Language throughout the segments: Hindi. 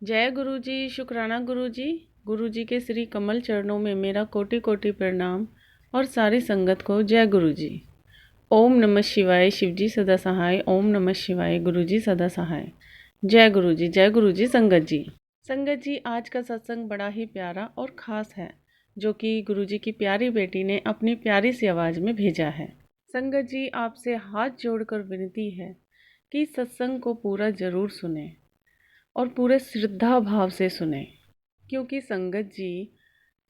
जय गुरु जी, शुक्राना गुरु जी। गुरु जी के श्री कमल चरणों में मेरा कोटि कोटि प्रणाम और सारी संगत को जय गुरु जी। ओम नमः शिवाय, शिव जी सदा सहाय। ओम नमः शिवाय, गुरु जी सदा सहाय। जय गुरु जी, जय गुरु जी। संगत जी, संगत जी, आज का सत्संग बड़ा ही प्यारा और ख़ास है, जो कि गुरु जी की प्यारी बेटी ने अपनी प्यारी सी आवाज़ में भेजा है। संगत जी, आपसे हाथ जोड़कर विनती है कि सत्संग को पूरा ज़रूर सुने और पूरे श्रद्धा भाव से सुने, क्योंकि संगत जी,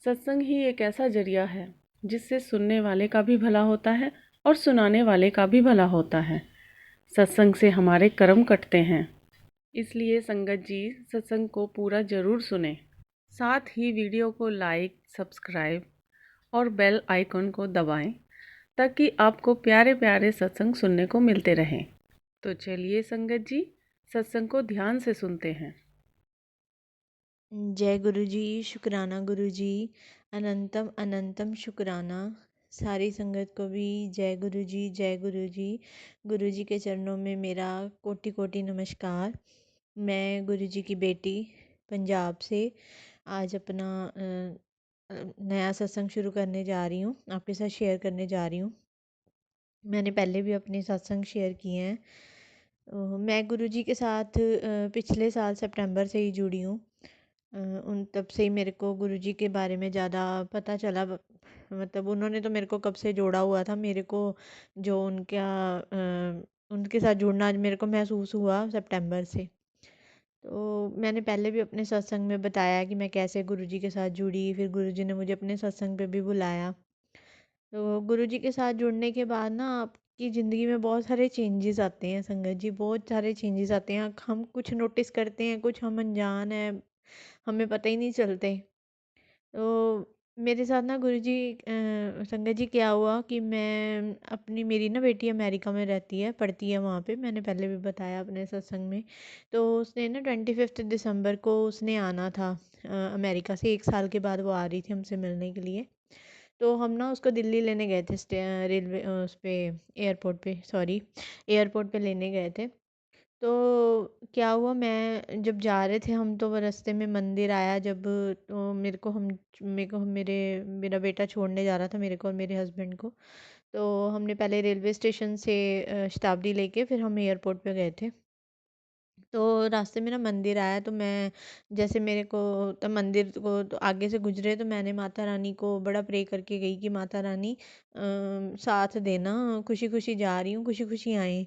सत्संग ही एक ऐसा जरिया है जिससे सुनने वाले का भी भला होता है और सुनाने वाले का भी भला होता है। सत्संग से हमारे कर्म कटते हैं। इसलिए संगत जी, सत्संग को पूरा ज़रूर सुने। साथ ही वीडियो को लाइक, सब्सक्राइब और बेल आइकन को दबाएं, ताकि आपको प्यारे प्यारे सत्संग सुनने को मिलते रहें। तो चलिए संगत जी, सत्संग को ध्यान से सुनते हैं। जय गुरु जी, शुक्राना गुरु जी, अनंतम अनंतम शुक्राना। सारी संगत को भी जय गुरु जी, जय गुरु जी। गुरु जी के चरणों में मेरा कोटि कोटि नमस्कार। मैं गुरु जी की बेटी पंजाब से आज अपना नया सत्संग शुरू करने जा रही हूँ, आपके साथ शेयर करने जा रही हूँ। मैंने पहले भी अपने सत्संग शेयर किए हैं। मैं गुरु जी के साथ पिछले साल सितंबर से ही जुड़ी हूँ। उन तब से ही मेरे को गुरु जी के बारे में ज़्यादा पता चला। मतलब उन्होंने तो मेरे को कब से जोड़ा हुआ था, मेरे को जो उनके साथ जुड़ना मेरे को महसूस हुआ सितंबर से। तो मैंने पहले भी अपने सत्संग में बताया कि मैं कैसे गुरु जी के साथ जुड़ी, फिर गुरु जी ने मुझे अपने सत्संग पे भी बुलाया। तो गुरु जी के साथ जुड़ने के बाद ना आपकी ज़िंदगी में बहुत सारे चेंजेस आते हैं संगत जी, बहुत सारे चेंजेस आते हैं। हम कुछ नोटिस करते हैं, कुछ हम अनजान हैं, हमें पता ही नहीं चलते। तो मेरे साथ ना गुरु जी संगत जी क्या हुआ कि मेरी ना बेटी अमेरिका में रहती है, पढ़ती है वहाँ पे, मैंने पहले भी बताया अपने सत्संग में। तो उसने ना 25 दिसंबर को उसने आना था अमेरिका से। 1 साल के बाद वो आ रही थी हमसे मिलने के लिए। तो हम ना उसको दिल्ली लेने गए थे, रेलवे उस पे एयरपोर्ट पे, सॉरी, एयरपोर्ट पे लेने गए थे। तो क्या हुआ, मैं जब जा रहे थे हम, तो वो रास्ते में मंदिर आया जब, तो मेरे को मेरे मेरा बेटा छोड़ने जा रहा था मेरे को और मेरे हस्बैंड को। तो हमने पहले रेलवे स्टेशन से शताब्दी लेके फिर हम एयरपोर्ट पे गए थे। तो रास्ते में ना मंदिर आया, तो मैं जैसे मेरे को तब मंदिर को तो आगे से गुजरे, तो मैंने माता रानी को बड़ा प्रे करके गई कि माता रानी साथ देना, खुशी खुशी जा रही हूँ, खुशी खुशी आए।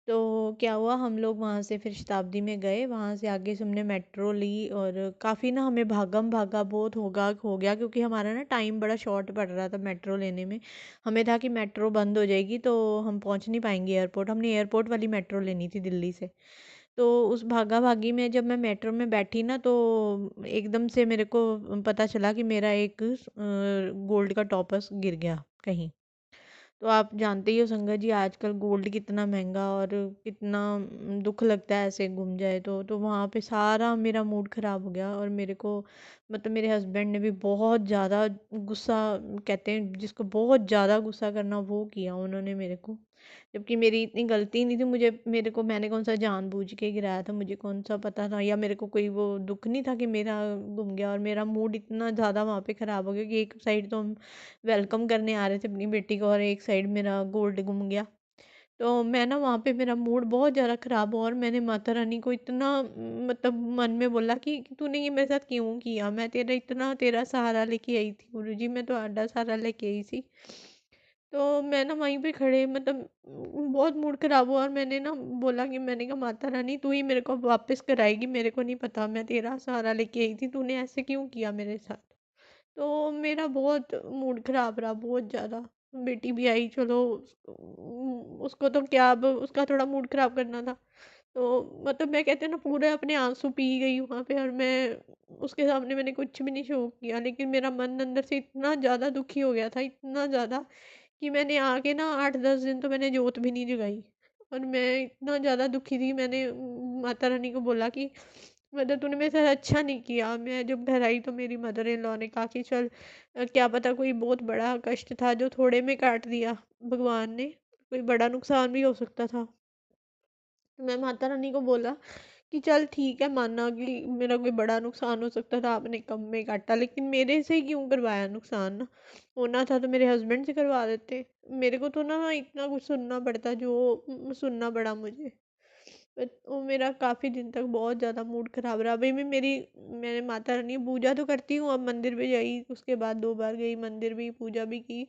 तो क्या हुआ, हम लोग वहाँ से फिर शताब्दी में गए, वहाँ से आगे से हमने मेट्रो ली और काफ़ी ना हमें भागम भागा बहुत हो गया, क्योंकि हमारा ना टाइम बड़ा शॉर्ट पड़ रहा था मेट्रो लेने में। हमें था कि मेट्रो बंद हो जाएगी तो हम पहुँच नहीं पाएंगे एयरपोर्ट, हमने एयरपोर्ट वाली मेट्रो लेनी थी दिल्ली से। तो उस भागा भागी में जब मैं मेट्रो में बैठी ना, तो एकदम से मेरे को पता चला कि मेरा एक गोल्ड का टॉपस गिर गया कहीं। तो आप जानते ही हो संगत जी, आजकल गोल्ड कितना महंगा, और कितना दुख लगता है ऐसे गुम जाए तो वहाँ पे सारा मेरा मूड ख़राब हो गया। और मेरे को मतलब मेरे हस्बैंड ने भी बहुत ज़्यादा गुस्सा, कहते हैं जिसको बहुत ज़्यादा गुस्सा करना, वो किया उन्होंने मेरे को। जबकि मेरी इतनी गलती नहीं थी, मेरे को मैंने कौन सा जानबूझ के गिराया था, मुझे कौन सा पता था, या मेरे को कोई वो दुख नहीं था कि मेरा गुम गया। और मेरा मूड इतना ज़्यादा वहाँ पे ख़राब हो गया कि एक साइड तो हम वेलकम करने आ रहे थे अपनी बेटी को, और एक साइड मेरा गोल्ड गुम गया। तो मैं ना वहाँ पे मेरा मूड बहुत ज़्यादा ख़राब हुआ, और मैंने माता रानी को इतना मतलब मन में बोला कि तूने ये मेरे साथ क्यों किया, मैं तेरा सहारा लेके आई थी गुरु जी, मैं तो आधा सहारा लेके आई थी। तो मैं ना वहीं पे खड़े मतलब बहुत मूड ख़राब हुआ, और मैंने ना बोला कि मैंने कहा माता रानी तू ही मेरे को वापस कराएगी, मेरे को नहीं पता, मैं तेरा सहारा लेके आई थी, तूने ऐसे क्यों किया मेरे साथ। तो मेरा बहुत मूड ख़राब रहा, बहुत ज़्यादा। बेटी भी आई, चलो उसको तो क्या, अब उसका थोड़ा मूड ख़राब करना था। तो मतलब मैं कहते हैं ना, पूरे अपने आँसू पी गई वहाँ पे, और मैं उसके सामने मैंने कुछ भी नहीं शो किया। लेकिन मेरा मन अंदर से इतना ज़्यादा दुखी हो गया था, इतना ज़्यादा, कि मैंने आके ना 8-10 दिन तो मैंने जोत भी नहीं जगाई। और मैं इतना ज़्यादा दुखी थी, मैंने माता रानी को बोला कि मतलब तूने मेरे साथ अच्छा नहीं किया। मैं जब घर आई तो मेरी मदर इन लॉ ने कहा कि चल, क्या पता कोई बहुत बड़ा कष्ट था जो थोड़े में काट दिया भगवान ने, कोई बड़ा नुकसान भी हो सकता था। तो मैं माता रानी को बोला कि चल ठीक है, माना कि मेरा कोई बड़ा नुकसान हो सकता था, आपने कम में काटा, लेकिन मेरे से क्यों करवाया नुकसान ना? होना था तो मेरे हस्बैंड से करवा देते। मेरे को तो ना इतना कुछ सुनना पड़ता जो सुनना पड़ा मुझे। बट वो मेरा काफ़ी दिन तक बहुत ज़्यादा मूड ख़राब रहा। अभी भी मैंने माता रानी की पूजा तो करती हूँ, अब मंदिर भी गई, उसके बाद 2 बार गई मंदिर भी, पूजा भी की।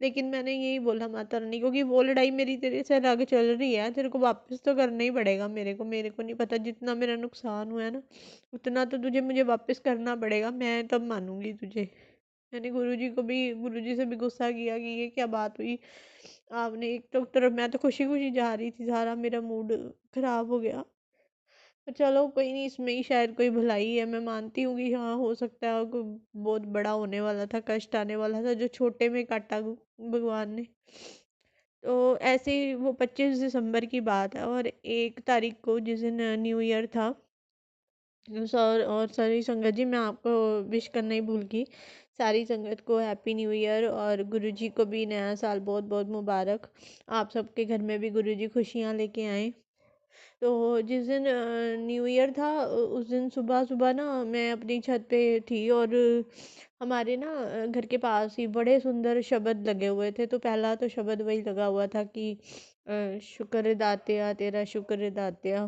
लेकिन मैंने यही बोला माता रानी को कि वो लड़ाई मेरी तेरे से अलग चल रही है, तेरे को वापस तो करना ही पड़ेगा मेरे को नहीं पता, जितना मेरा नुकसान हुआ है ना, उतना तो तुझे मुझे वापस करना पड़ेगा, मैं तब मानूँगी तुझे। मैंने गुरुजी से भी गुस्सा किया कि ये क्या बात हुई? आपने एक तो तरफ मैं तो खुशी-खुशी जा रही थी, सारा मेरा मूड ख़राब हो गया। तो चलो कोई नहीं, इसमें ही शायद कोई भलाई है। मैं मानती हूँ कि हाँ, हो सकता है कोई बहुत बड़ा होने वाला था, कष्ट आने वाला था, जो छोटे में काटा भगवान ने। तो ऐसे ही वो 25 दिसंबर की बात है, और 1 तारीख को जिस दिन न्यू ईयर था, सर और सारी संगत जी, मैं आपको विश करना ही भूल गई। सारी संगत को हैप्पी न्यू ईयर, और गुरुजी को भी नया साल बहुत बहुत मुबारक। आप सबके घर में भी गुरुजी खुशियाँ लेके आएँ। तो जिस दिन न्यू ईयर था, उस दिन सुबह सुबह ना मैं अपनी छत पे थी, और हमारे ना घर के पास ही बड़े सुंदर शब्द लगे हुए थे। तो पहला तो शब्द वही लगा हुआ था कि शुक्र दातिया तेरा, शुक्र दातिया।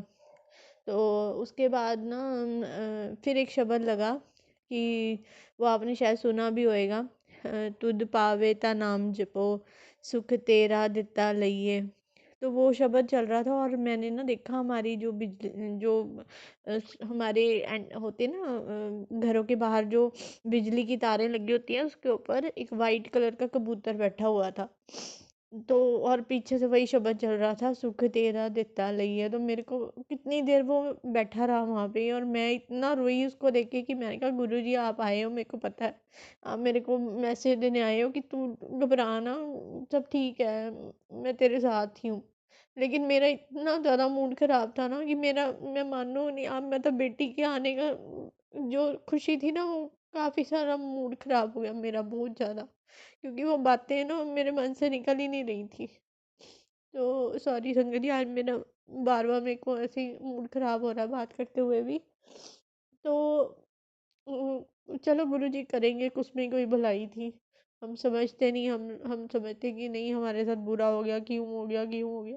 तो उसके बाद ना फिर एक शब्द लगा कि वो आपने शायद सुना भी होएगा, तुद पावे ता नाम जपो, सुख तेरा दिता लइए। तो वो शब्द चल रहा था, और मैंने ना देखा हमारी जो बिजली जो हमारे होते ना घरों के बाहर जो बिजली की तारें लगी होती हैं, उसके ऊपर एक वाइट कलर का कबूतर बैठा हुआ था। तो और पीछे से वही शब्द चल रहा था, सुख तेरा दिता लइए। तो मेरे को कितनी देर वो बैठा रहा वहाँ पे, और मैं इतना रोई उसको देख के कि मैंने कहा गुरु जी आप आए हो, मेरे को पता है आप मेरे को मैसेज देने आए हो कि तू घबराना, सब ठीक है, मैं तेरे साथ ही हूँ। लेकिन मेरा इतना ज़्यादा मूड ख़राब था ना कि मैं मानो नहीं, अब मैं तो बेटी के आने का जो खुशी थी ना, वो काफ़ी सारा मूड ख़राब हो गया मेरा बहुत ज़्यादा, क्योंकि वो बातें ना मेरे मन से निकल ही नहीं रही थी। तो सॉरी संगत जी, आज मेरा बार-बार मेरे को ऐसे ही मूड ख़राब हो रहा है बात करते हुए भी। तो चलो गुरुजी करेंगे, उसमें कोई भलाई थी। हम समझते नहीं, हम समझते कि नहीं हमारे साथ बुरा हो गया, क्यों हो गया, क्यों हो गया?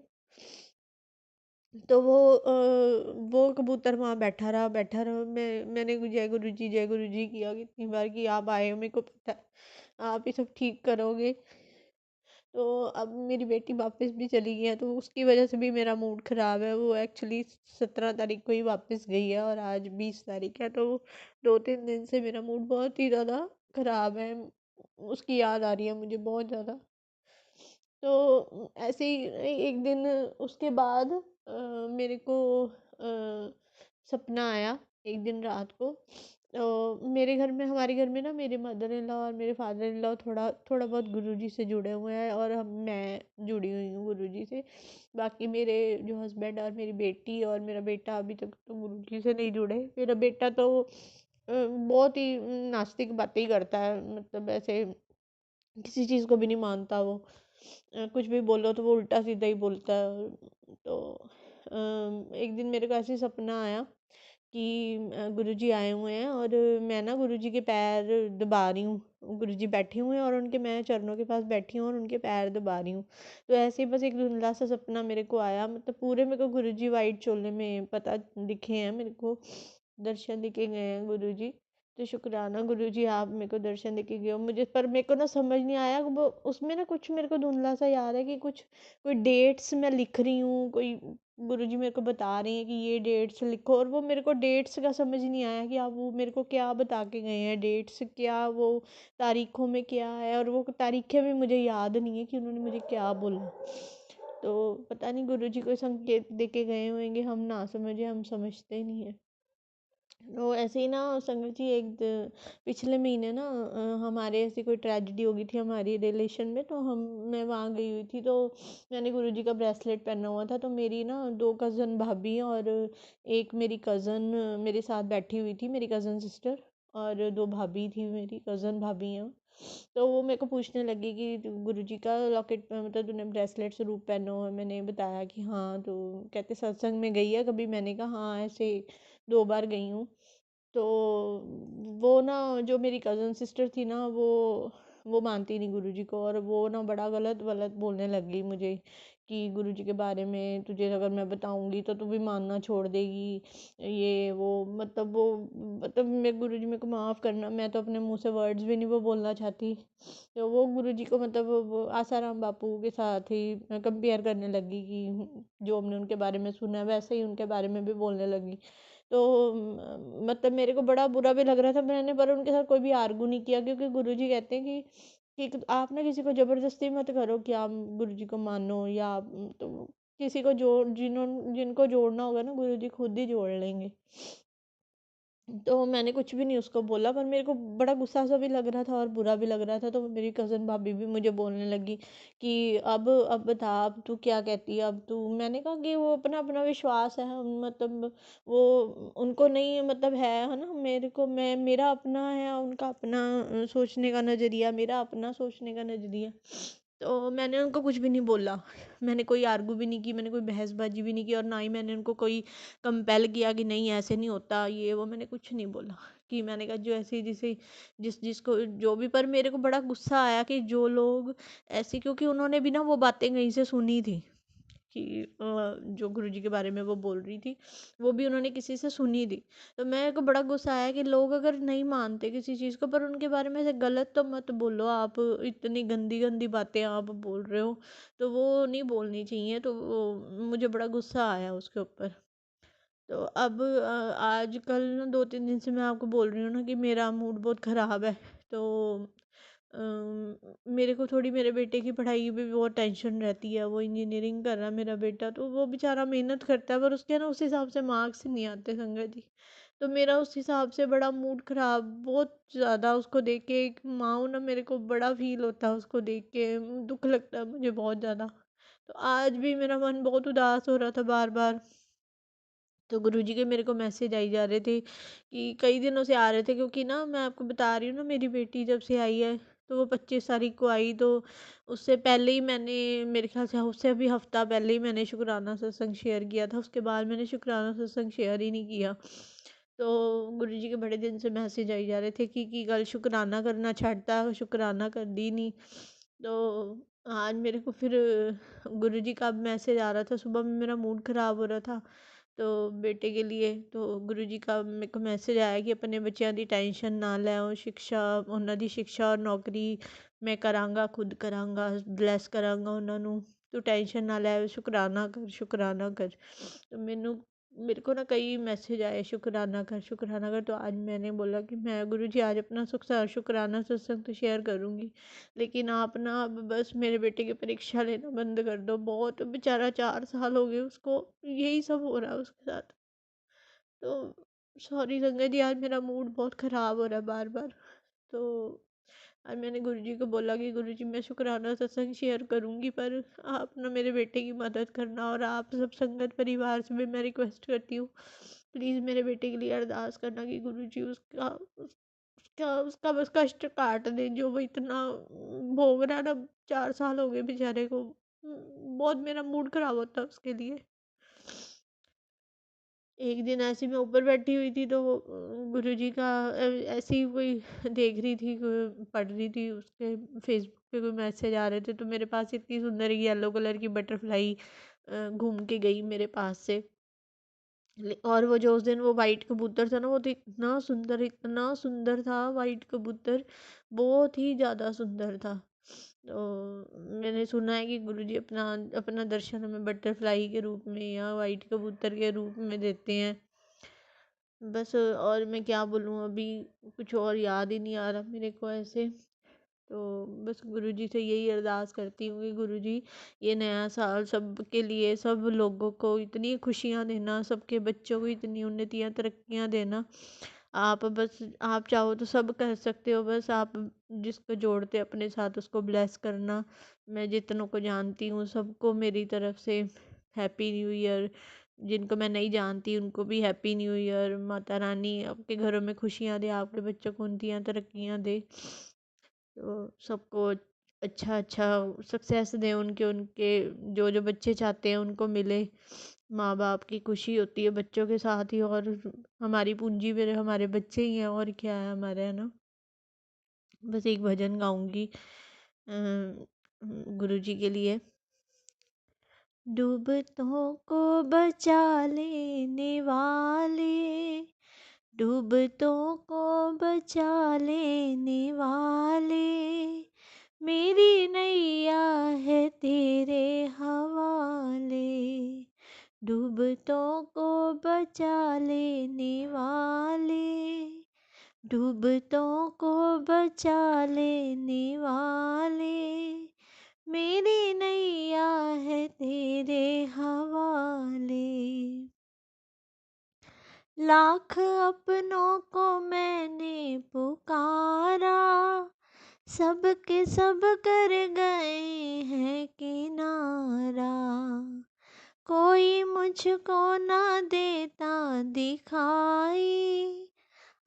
तो वो कबूतर वहाँ बैठा रहा। मैंने जय गुरु जी किया कितनी बार कि आप आए हो, मेरे को पता है आप ही सब ठीक करोगे। तो अब मेरी बेटी वापस भी चली गई है, तो उसकी वजह से भी मेरा मूड ख़राब है। वो एक्चुअली 17 तारीख को ही वापस गई है, और आज 20 तारीख है, तो 2-3 दिन से मेरा मूड बहुत ही ज़्यादा ख़राब है। उसकी याद आ रही है मुझे बहुत ज़्यादा। तो ऐसे ही एक दिन उसके बाद मेरे को सपना आया एक दिन रात को। मेरे घर में हमारे घर में ना मेरे मदर इन लॉ और मेरे फादर इन लॉ थोड़ा थोड़ा बहुत गुरुजी से जुड़े हुए हैं, और मैं जुड़ी हुई हूँ गुरुजी से। बाकी मेरे जो हस्बैंड और मेरी बेटी और मेरा बेटा अभी तक तो गुरुजी से नहीं जुड़े। मेरा बेटा तो बहुत ही नास्तिक बातें ही करता है, मतलब ऐसे किसी चीज़ को भी नहीं मानता वो। कुछ भी बोलो तो वो उल्टा सीधा ही बोलता है। तो एक दिन मेरे को ऐसे ही सपना आया कि गुरुजी आए हुए हैं, और मैं ना गुरुजी के पैर दबा रही हूँ। गुरुजी बैठे हुए हैं और उनके मैं चरणों के पास बैठी हूँ और उनके पैर दबा रही हूँ। तो ऐसे ही बस एक धुंधला सा सपना मेरे को आया, मतलब पूरे मेरे को गुरुजी वाइट चोले में पता दिखे हैं मेरे को, दर्शन दिखे गए हैं गुरुजी। तो शुक्राना गुरुजी आप मेरे को दर्शन देके गए हो मुझे, पर मेरे को ना समझ नहीं आया वो उसमें ना कुछ मेरे को धुंधला सा याद है कि कुछ कोई डेट्स मैं लिख रही हूँ, कोई गुरुजी मेरे को बता रहे हैं कि ये डेट्स लिखो, और वो मेरे को डेट्स का समझ नहीं आया कि आप वो मेरे को क्या बता के गए हैं, डेट्स क्या, वो तारीखों में क्या है, और वो तारीखें भी मुझे याद नहीं है कि उन्होंने मुझे क्या बोला। तो पता नहीं गुरुजी कोई संकेत दे के गए होंगे, हम ना समझे, हम समझते ही नहीं है। तो ऐसे ही ना संगत जी पिछले महीने ना हमारे ऐसी कोई ट्रेजेडी हो गई थी हमारी रिलेशन में, तो मैं वहाँ गई हुई थी। तो मैंने गुरुजी का ब्रेसलेट पहना हुआ था, तो मेरी ना 2 कज़न भाभी और एक मेरी कज़न मेरे साथ बैठी हुई थी, मेरी कज़न सिस्टर, और 2 भाभी थी, मेरी कज़न भाभी हैं। तो वो मेरे को पूछने लगी कि गुरुजी का लॉकेट मतलब तूने ब्रेसलेट स्वरूप पहना हुआ है। मैंने बताया कि हाँ। तो कहते सत्संग में गई है कभी? मैंने कहा हाँ, ऐसे 2 बार गई हूँ। तो वो ना, जो मेरी कज़न सिस्टर थी ना, वो मानती नहीं गुरुजी को, और वो ना बड़ा गलत गलत बोलने लग गई मुझे कि गुरुजी के बारे में तुझे अगर मैं बताऊंगी तो तू भी मानना छोड़ देगी, ये वो। मतलब मैं, गुरुजी मेरे को माफ़ करना, मैं तो अपने मुंह से वर्ड्स भी नहीं वो बोलना चाहती। तो वो गुरुजी को मतलब वो आसाराम बापू के साथ ही कंपेयर करने लगी कि जो हमने उनके बारे में सुना है वैसे ही उनके बारे में भी बोलने लगी। तो मतलब मेरे को बड़ा बुरा भी लग रहा था। मैंने पर उनके साथ कोई भी आर्गू नहीं किया, क्योंकि गुरुजी कहते हैं कि आप ना किसी को ज़बरदस्ती मत करो कि आप गुरुजी को मानो, या तो किसी को जिनको जोड़ना होगा ना, गुरुजी खुद ही जोड़ लेंगे। तो मैंने कुछ भी नहीं उसको बोला, पर मेरे को बड़ा गुस्सा सा भी लग रहा था और बुरा भी लग रहा था। तो मेरी कज़न भाभी भी मुझे बोलने लगी कि अब बता, अब तू क्या कहती है, अब तू। मैंने कहा कि वो अपना अपना विश्वास है, मतलब वो उनको नहीं मतलब है ना। मेरे को, मैं, मेरा अपना है, उनका अपना सोचने का नज़रिया, मेरा अपना सोचने का नज़रिया। तो मैंने उनको कुछ भी नहीं बोला। मैंने कोई आर्गू भी नहीं की, मैंने कोई बहसबाजी भी नहीं की, और ना ही मैंने उनको कोई कंपेल किया कि नहीं ऐसे नहीं होता, ये वो। मैंने कुछ नहीं बोला कि मैंने कहा जो ऐसे जिसे जिसको जो भी। पर मेरे को बड़ा गुस्सा आया कि जो लोग ऐसे, क्योंकि उन्होंने भी ना वो बातें कहीं से सुनी थी कि जो गुरुजी के बारे में वो बोल रही थी, वो भी उन्होंने किसी से सुनी थी। तो मेरे को बड़ा गुस्सा आया कि लोग अगर नहीं मानते किसी चीज़ को, पर उनके बारे में ऐसे गलत तो मत बोलो। आप इतनी गंदी गंदी बातें आप बोल रहे हो, तो वो नहीं बोलनी चाहिए। तो मुझे बड़ा गुस्सा आया उसके ऊपर। तो अब आजकल ना 2-3 दिन से मैं आपको बोल रही हूँ ना कि मेरा मूड बहुत ख़राब है। तो मेरे को थोड़ी मेरे बेटे की पढ़ाई की भी बहुत टेंशन रहती है। वो इंजीनियरिंग कर रहा है मेरा बेटा, तो वो बेचारा मेहनत करता है, पर उसके ना उस हिसाब से मार्क्स नहीं आते संगत जी। तो मेरा उस हिसाब से बड़ा मूड ख़राब बहुत ज़्यादा, उसको देख के। एक माँ हूँ ना, मेरे को बड़ा फ़ील होता है उसको देख के, दुःख लगता है मुझे बहुत ज़्यादा। तो आज भी मेरा मन बहुत उदास हो रहा था बार बार। तो गुरुजी के मेरे को मैसेज आई जा रहे थे कि कई दिनों से आ रहे थे, क्योंकि ना मैं आपको बता रही हूँ ना, मेरी बेटी जब से आई है, तो वो 25 तारीख को आई। तो उससे पहले ही मैंने, मेरे ख्याल से उससे अभी हफ्ता पहले ही मैंने शुक्राना सत्संग शेयर किया था। उसके बाद मैंने शुक्राना सत्संग शेयर ही नहीं किया। तो गुरुजी के बड़े दिन से मैसेज आई जा रहे थे कि कल शुक्राना करना छाड़ता, शुक्राना कर दी नहीं। तो आज मेरे को फिर गुरुजी का मैसेज आ रहा था, सुबह में मेरा मूड ख़राब हो रहा था तो बेटे के लिए। तो गुरुजी का मेरे को मैसेज आया कि अपने बच्चों की टेंशन ना लो, शिक्षा उन्हों की शिक्षा और नौकरी मैं करांगा, खुद करांगा, ब्लैस करांगा उन्होंने, तू टेंशन ना ले, शुकराना कर, शुकराना कर। तो मेरे को ना कई मैसेज आए, शुकराना कर, शुकराना कर। तो आज मैंने बोला कि मैं गुरुजी आज अपना शुकराना सत्संग तो शेयर करूँगी, लेकिन आप ना अब बस मेरे बेटे की परीक्षा लेना बंद कर दो। बहुत बेचारा 4 साल हो गए उसको, यही सब हो रहा है उसके साथ। तो सॉरी संगत जी, आज मेरा मूड बहुत ख़राब हो रहा है बार बार। तो आज मैंने गुरुजी को बोला कि गुरुजी मैं शुक्राना सत्संग शेयर करूँगी, पर आप ना मेरे बेटे की मदद करना, और आप सब संगत परिवार से भी मैं रिक्वेस्ट करती हूँ, प्लीज़ मेरे बेटे के लिए अरदास करना कि गुरुजी उसका बस कष्ट काट दें जो वो इतना भोग रहा है ना। 4 साल हो गए बेचारे को। बहुत मेरा मूड ख़राब होता है उसके लिए। एक दिन ऐसे ही मैं ऊपर बैठी हुई थी, तो गुरुजी का ऐसे ही कोई देख रही थी, पढ़ रही थी, उसके फेसबुक पे कोई मैसेज आ रहे थे, तो मेरे पास इतनी सुंदर येलो कलर की बटरफ्लाई घूम के गई मेरे पास से। और वो जो उस दिन वो वाइट कबूतर था ना, वो तो इतना सुंदर था वाइट कबूतर, बहुत ही ज़्यादा सुंदर था। तो मैंने सुना है कि गुरुजी अपना अपना दर्शन हमें बटरफ्लाई के रूप में या वाइट कबूतर के रूप में देते हैं। बस और मैं क्या बोलूँ, अभी कुछ और याद ही नहीं आ रहा मेरे को ऐसे। तो बस गुरुजी से यही अरदास करती हूँ कि गुरुजी ये नया साल सबके लिए, सब लोगों को इतनी खुशियाँ देना, सबके बच्चों को इतनी उन्नतियाँ तरक्कियाँ देना। आप बस, आप चाहो तो सब कर सकते हो, बस आप जिसको जोड़ते अपने साथ उसको ब्लेस करना। मैं जितनों को जानती हूँ सबको मेरी तरफ से हैप्पी न्यू ईयर। जिनको मैं नहीं जानती उनको भी happy new year. Mata Rani आपके घरों में खुशियाँ दे, आपके बच्चों को उन्नतियाँ तरक्कियाँ दे। तो सबको अच्छा अच्छा सक्सेस दें, उनके उनके जो जो बच्चे चाहते हैं उनको मिले। माँ बाप की खुशी होती है बच्चों के साथ ही, और हमारी पूंजी मेरे हमारे बच्चे ही हैं, और क्या है हमारे, है ना। बस एक भजन गाऊंगी गुरु जी के लिए। डूबतों को बचा लेने वाले, डूबतों को बचा लेने वाले, मेरी नैया है तेरे हवाले। डूबतों को बचा लेने वाले, डूबतों को बचा लेने वाले, मेरी नैया है तेरे हवाले। लाख अपनों को मैंने पुकारा, सब के सब कर गए हैं किनारा। कोई मुझको ना देता दिखाई,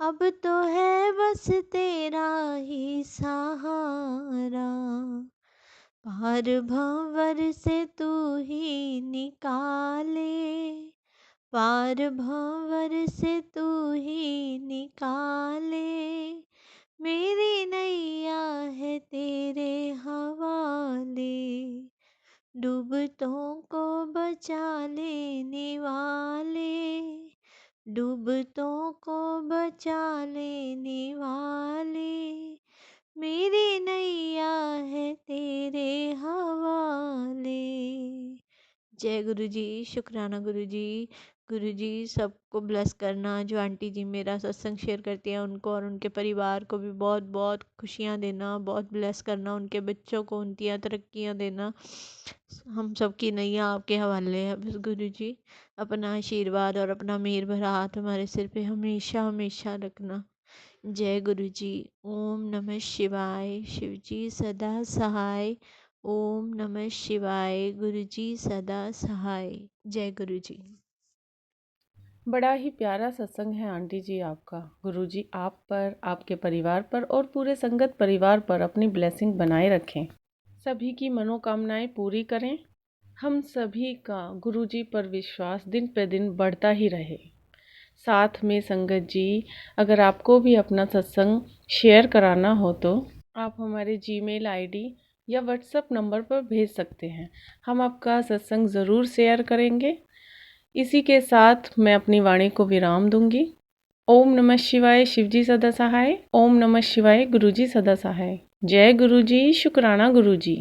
अब तो है बस तेरा ही सहारा। पार भंवर से तू ही निकाले, पार भंवर से तू ही निकाले, मेरी नैया है तेरे हवाले। डूबतों को बचा लेने वाले, डूबतों को बचा लेने वाले, मेरी नैया है तेरे हवाले। जय गुरु जी। शुक्राना गुरु जी। गुरु जी सबको ब्लेस करना। जो आंटी जी मेरा सत्संग शेयर करती हैं उनको और उनके परिवार को भी बहुत बहुत खुशियाँ देना, बहुत ब्लेस करना। उनके बच्चों को उन्नतियाँ तरक्कियाँ देना। हम सब की नैया आपके हवाले है बस गुरु जी। अपना आशीर्वाद और अपना मेहर भरा हाथ हमारे सिर पे हमेशा हमेशा रखना। जय गुरु जी। ओम नमः शिवाय। शिव जी सदा सहाय। ओम नमः शिवाय। गुरु जी सदा सहाय। जय गुरु जी। बड़ा ही प्यारा सत्संग है आंटी जी आपका। गुरु जी आप पर, आपके परिवार पर और पूरे संगत परिवार पर अपनी ब्लेसिंग बनाए रखें, सभी की मनोकामनाएं पूरी करें। हम सभी का गुरु जी पर विश्वास दिन पे दिन बढ़ता ही रहे। साथ में संगत जी, अगर आपको भी अपना सत्संग शेयर कराना हो तो आप हमारे जीमेल आईडी या व्हाट्सएप नंबर पर भेज सकते हैं। हम आपका सत्संग ज़रूर शेयर करेंगे। इसी के साथ मैं अपनी वाणी को विराम दूंगी। ओम नमः शिवाय। शिवजी सदा सहाय। ओम नमः शिवाय। गुरुजी सदा सहाय। जय गुरुजी। शुक्राना गुरुजी।